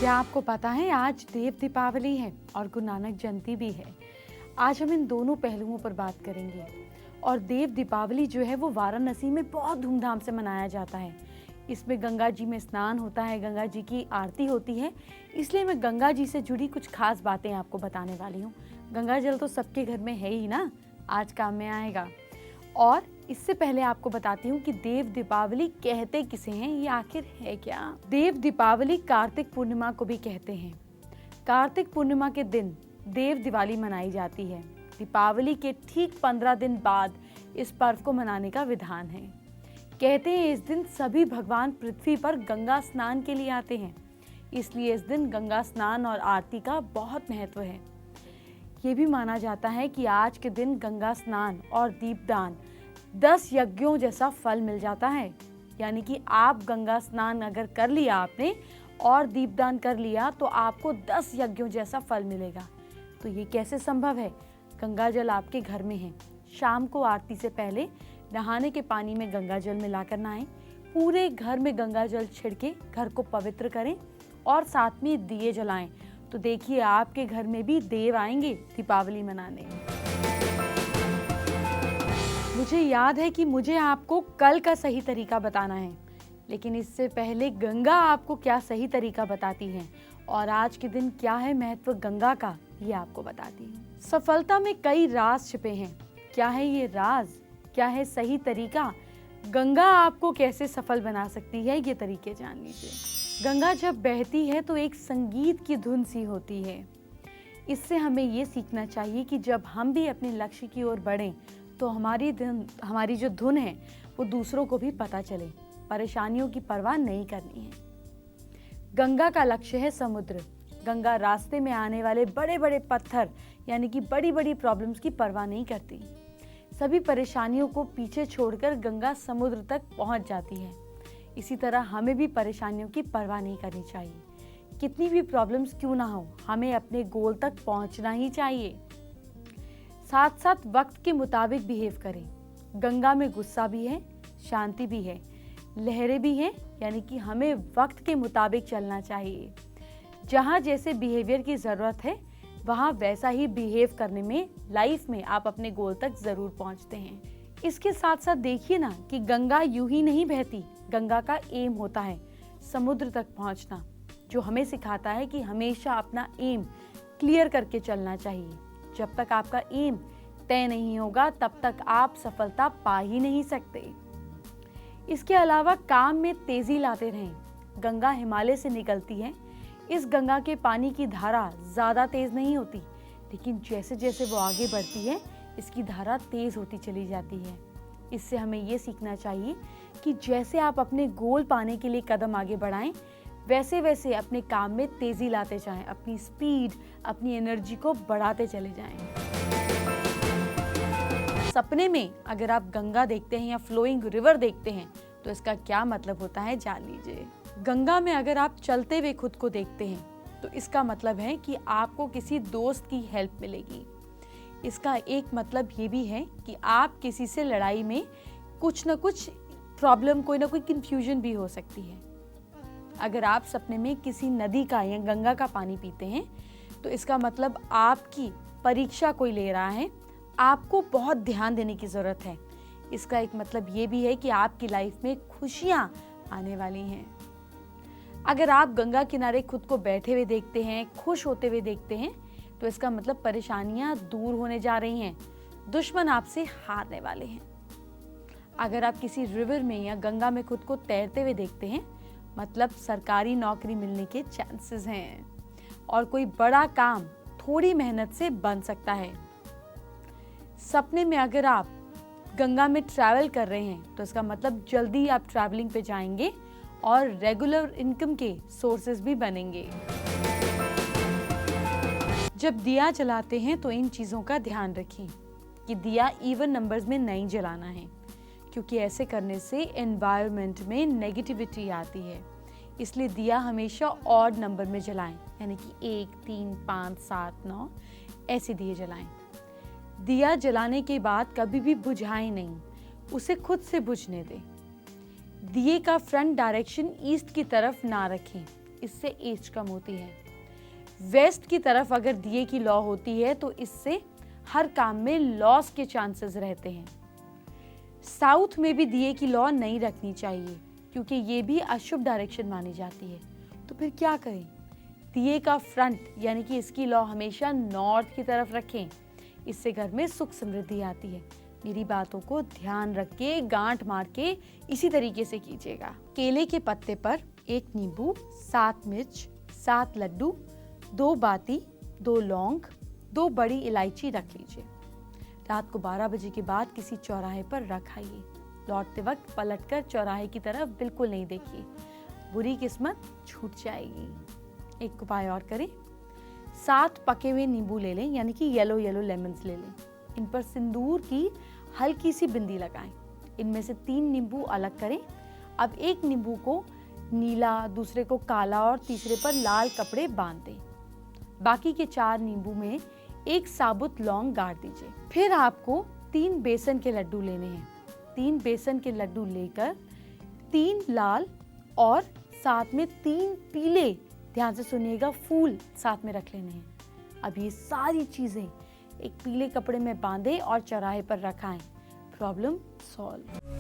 क्या आपको पता है आज देव दीपावली है और गुरु नानक जयंती भी है। आज हम इन दोनों पहलुओं पर बात करेंगे। और देव दीपावली जो है वो वाराणसी में बहुत धूमधाम से मनाया जाता है। इसमें गंगा जी में स्नान होता है, गंगा जी की आरती होती है। इसलिए मैं गंगा जी से जुड़ी कुछ खास बातें आपको बताने वाली हूँ। गंगा जल तो सबके घर में है ही ना, आज काम में आएगा। और इससे पहले आपको बताती हूँ कि देव दीपावली कहते किसे हैं, ये आखिर है क्या। देव दीपावली कार्तिक पूर्णिमा को भी कहते हैं। कार्तिक पूर्णिमा के दिन देव दिवाली मनाई जाती है। दीपावली के ठीक 15 दिन बाद इस पर्व को मनाने का विधान है। कहते हैं इस दिन सभी भगवान पृथ्वी पर गंगा स्नान के लिए आते हैं, इसलिए इस दिन गंगा स्नान और आरती का बहुत महत्व है। ये भी माना जाता है कि आज के दिन गंगा स्नान और दीपदान 10 यज्ञों जैसा फल मिल जाता है। यानी कि आप गंगा स्नान अगर कर लिया आपने और दीपदान कर लिया तो आपको 10 यज्ञों जैसा फल मिलेगा। तो ये कैसे संभव है? गंगा जल आपके घर में है। शाम को आरती से पहले नहाने के पानी में गंगा जल मिलाकर नहाएं। पूरे घर में गंगा जल छिड़के घर को पवित्र करें और साथ में दिए जलाएं। तो देखिए आपके घर में भी देव आएंगे दीपावली मनाने। मुझे याद है कि मुझे आपको कल का सही तरीका बताना है, लेकिन इससे पहले गंगा आपको क्या सही तरीका बताती है और आज के दिन क्या है महत्व गंगा का, ये आपको बताती हूँ। सफलता में कई राज छिपे हैं। क्या है ये राज? क्या है सही तरीका? गंगा आपको कैसे सफल बना सकती है, ये तरीके जान लीजिए। गंगा जब बहती है तो एक संगीत की धुन सी होती है। इससे हमें ये सीखना चाहिए कि जब हम भी अपने लक्ष्य की ओर बढ़ें तो हमारी जो धुन है वो दूसरों को भी पता चले। परेशानियों की परवाह नहीं करनी है। गंगा का लक्ष्य है समुद्र। गंगा रास्ते में आने वाले बड़े बड़े पत्थर यानी कि बड़ी बड़ी प्रॉब्लम्स की परवाह नहीं करती। सभी परेशानियों को पीछे छोड़कर गंगा समुद्र तक पहुंच जाती है। इसी तरह हमें भी परेशानियों की परवाह नहीं करनी चाहिए। कितनी भी प्रॉब्लम्स क्यों ना हो, हमें अपने गोल तक पहुंचना ही चाहिए। साथ साथ वक्त के मुताबिक बिहेव करें। गंगा में गुस्सा भी है, शांति भी है, लहरें भी हैं, यानी कि हमें वक्त के मुताबिक चलना चाहिए। जहाँ जैसे बिहेवियर की ज़रूरत है वहाँ वैसा ही बिहेव करने में लाइफ में आप अपने गोल तक ज़रूर पहुँचते हैं। इसके साथ साथ देखिए ना कि गंगा यूं ही नहीं बहती। गंगा का एम होता है समुद्र तक पहुँचना, जो हमें सिखाता है कि हमेशा अपना एम क्लियर करके चलना चाहिए। जब तक आपका एम तय नहीं होगा तब तक आप सफलता पा ही नहीं सकते। इसके अलावा काम में तेजी लाते रहें। गंगा हिमालय से निकलती है। इस गंगा के पानी की धारा ज़्यादा तेज नहीं होती, लेकिन जैसे जैसे वो आगे बढ़ती है इसकी धारा तेज होती चली जाती है। इससे हमें ये सीखना चाहिए कि जैसे आप अपने गोल पाने के लिए कदम आगे बढ़ाएं, वैसे वैसे अपने काम में तेजी लाते जाएं, अपनी स्पीड, अपनी एनर्जी को बढ़ाते चले जाएं। सपने में अगर आप गंगा देखते हैं या फ्लोइंग रिवर देखते हैं तो इसका क्या मतलब होता है जान लीजिए। गंगा में अगर आप चलते हुए खुद को देखते हैं तो इसका मतलब है कि आपको किसी दोस्त की हेल्प मिलेगी। इसका एक मतलब ये भी है कि आप किसी से लड़ाई में कुछ ना कुछ प्रॉब्लम, कोई ना कोई कंफ्यूजन भी हो सकती है। अगर आप सपने में किसी नदी का या गंगा का पानी पीते हैं तो इसका मतलब आपकी परीक्षा कोई ले रहा है, आपको बहुत ध्यान देने की ज़रूरत है। इसका एक मतलब ये भी है कि आपकी लाइफ में खुशियाँ आने वाली हैं। अगर आप गंगा किनारे खुद को बैठे हुए देखते हैं, खुश होते हुए देखते हैं, तो इसका मतलब परेशानियाँ दूर होने जा रही हैं, दुश्मन आपसे हारने वाले हैं। अगर आप किसी रिवर में या गंगा में खुद को तैरते हुए देखते हैं, मतलब सरकारी नौकरी मिलने के चांसेस हैं और कोई बड़ा काम थोड़ी मेहनत से बन सकता है। सपने में अगर आप गंगा में ट्रैवल कर रहे हैं तो इसका मतलब जल्दी आप ट्रैवलिंग पे जाएंगे और रेगुलर इनकम के सोर्सेज भी बनेंगे। जब दिया जलाते हैं तो इन चीज़ों का ध्यान रखें कि दिया इवन नंबर्स में नहीं जलाना है, क्योंकि ऐसे करने से एनवायरनमेंट में नेगेटिविटी आती है। इसलिए दिया हमेशा ऑड नंबर में जलाएं, यानी कि 1, 3, 5, 7, 9 ऐसे दिए जलाएं। दिया जलाने के बाद कभी भी बुझाएं नहीं, उसे खुद से बुझने दें। दिए का फ्रंट डायरेक्शन ईस्ट की तरफ ना रखें, इससे एज कम होती है। वेस्ट की तरफ अगर दिए की लौ होती है तो इससे हर काम में लॉस के चांसेस रहते हैं। साउथ में भी दिए की लौ नहीं रखनी चाहिए क्योंकि ये भी अशुभ डायरेक्शन मानी जाती है। तो फिर क्या करें? दिए का फ्रंट यानी कि इसकी लौ हमेशा नॉर्थ की तरफ रखें, इससे घर में सुख समृद्धि आती है। मेरी बातों को ध्यान रख के गांठ मार के इसी तरीके से कीजिएगा। केले के पत्ते पर 1 नींबू, 7 मिर्च, 7 लड्डू, 2 बाती, 2 लौंग, 2 बड़ी इलायची रख लीजिए। रात को 12 बजे के बाद किसी चौराहे पर रख आइए। लौटते वक्त पलटकर चौराहे की तरफ बिल्कुल नहीं देखिए, बुरी किस्मत छूट जाएगी। एक उपाय और करें, 7 पके हुए नींबू ले लें यानी कि येलो लेमन्स ले लें। इन पर सिंदूर की हल्की सी बिंदी लगाएं। इनमें से 3 नींबू अलग करें। अब एक नींबू को नीला, दूसरे को काला और तीसरे पर लाल कपड़े बांध दें। बाकी के 4 नींबू में 1 साबुत लौंग गाड़ दीजिए। फिर आपको 3 बेसन के लड्डू लेने हैं। 3 बेसन के लड्डू लेकर 3 लाल और साथ में 3 पीले, ध्यान से सुनिएगा, फूल साथ में रख लेने हैं। अब ये सारी चीजें एक पीले कपड़े में बांधें और चौराहे पर रखाएं। Problem solve.